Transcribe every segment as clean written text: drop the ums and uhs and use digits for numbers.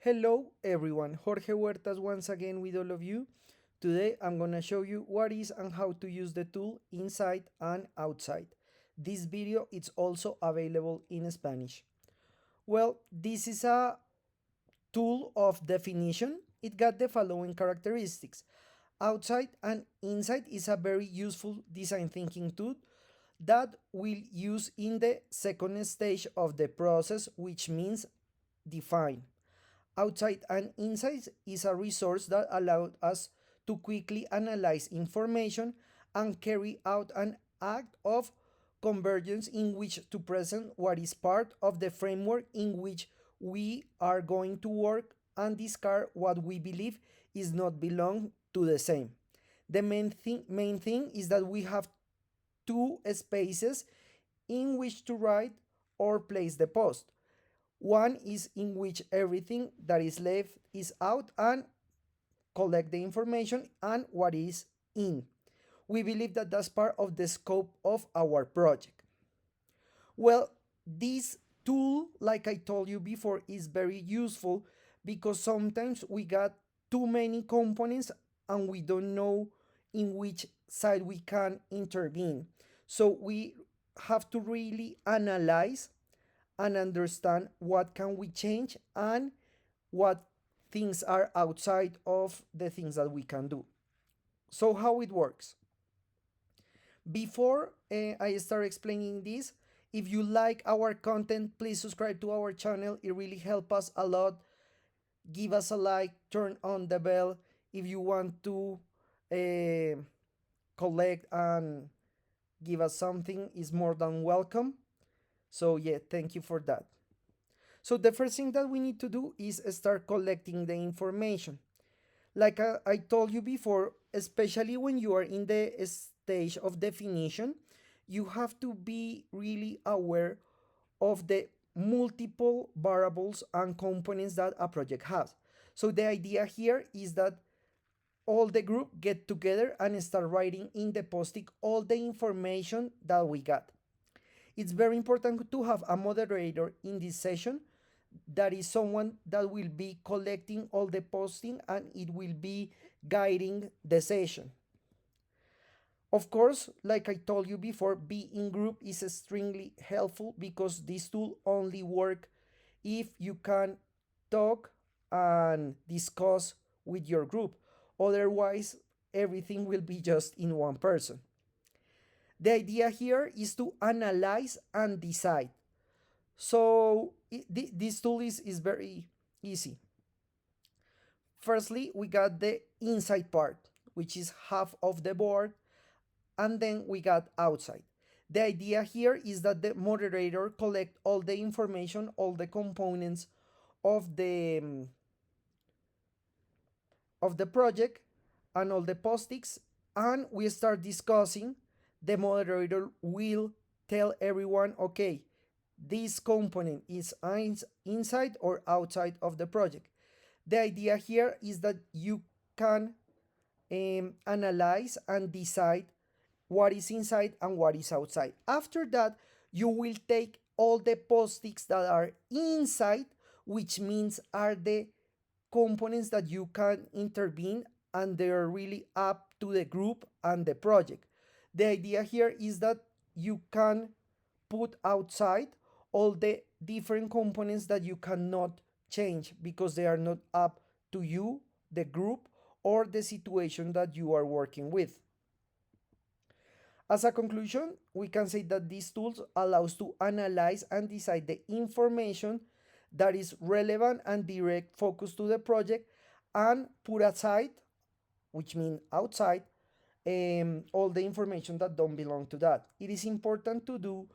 Hello everyone, Jorge Huertas once again with all of you. Today I'm gonna show you what is and how to use the tool inside and outside. This video is also available in Spanish. Well, this is a tool of definition. It got the following characteristics. Outside and inside is a very useful design thinking tool that we'll use in the second stage of the process, which means define. Outside and Inside is a resource that allowed us to quickly analyze information and carry out an act of convergence in which to present what is part of the framework in which we are going to work and discard what we believe is not belong to the same. The main thing is that we have two spaces in which to write or place the post. One is in which everything that is left is out and collect the information and what is in. We believe that that's part of the scope of our project. Well, this tool, like I told you before, is very useful because sometimes we got too many components and we don't know in which side we can intervene. So we have to really analyze and understand what can we change and what things are outside of the things that we can do. So how it works. Before I start explaining this, if you like our content, please subscribe to our channel. It really helps us a lot. Give us a like, turn on the bell. If you want to uh, collect and give us something, is more than welcome. So yeah, thank you for that. So the first thing that we need to do is start collecting the information. Like I told you before, especially when you are in the stage of definition, you have to be really aware of the multiple variables and components that a project has. So the idea here is that all the group get together and start writing in the post-it all the information that we got. It's very important to have a moderator in this session that is someone that will be collecting all the posting and it will be guiding the session. Of course, like I told you before, be in group is extremely helpful because this tool only work if you can talk and discuss with your group. Otherwise, everything will be just in one person. The idea here is to analyze and decide. So this tool is very easy. Firstly, we got the inside part, which is half of the board, and then we got outside. The idea here is that the moderator collect all the information, all the components of the project and all the post-its, and we start discussing. The moderator will tell everyone, okay, this component is inside or outside of the project. The idea here is that you can analyze and decide what is inside and what is outside. After that, you will take all the post-its that are inside, which means are the components that you can intervene and they're really up to the group and the project. The idea here is that you can put outside all the different components that you cannot change because they are not up to you, the group, or the situation that you are working with. As a conclusion, we can say that these tools allows to analyze and decide the information that is relevant and direct focus to the project and put aside, which means outside, all the information that don't belong to that. It is important to do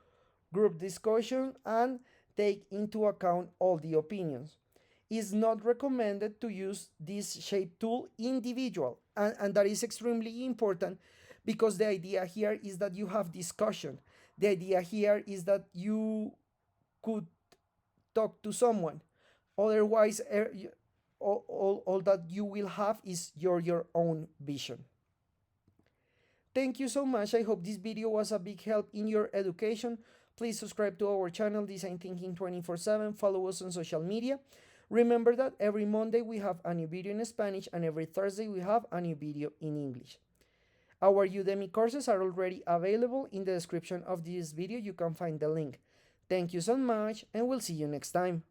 group discussion and take into account all the opinions. It's not recommended to use this shape tool individual, and that is extremely important because the idea here is that you have discussion. The idea here is that you could talk to someone. Otherwise, all that you will have is your own vision. Thank you so much. I hope this video was a big help in your education. Please subscribe to our channel, Design Thinking 24/7. Follow us on social media. Remember that every Monday we have a new video in Spanish and every Thursday we have a new video in English. Our Udemy courses are already available in the description of this video. You can find the link. Thank you so much and we'll see you next time.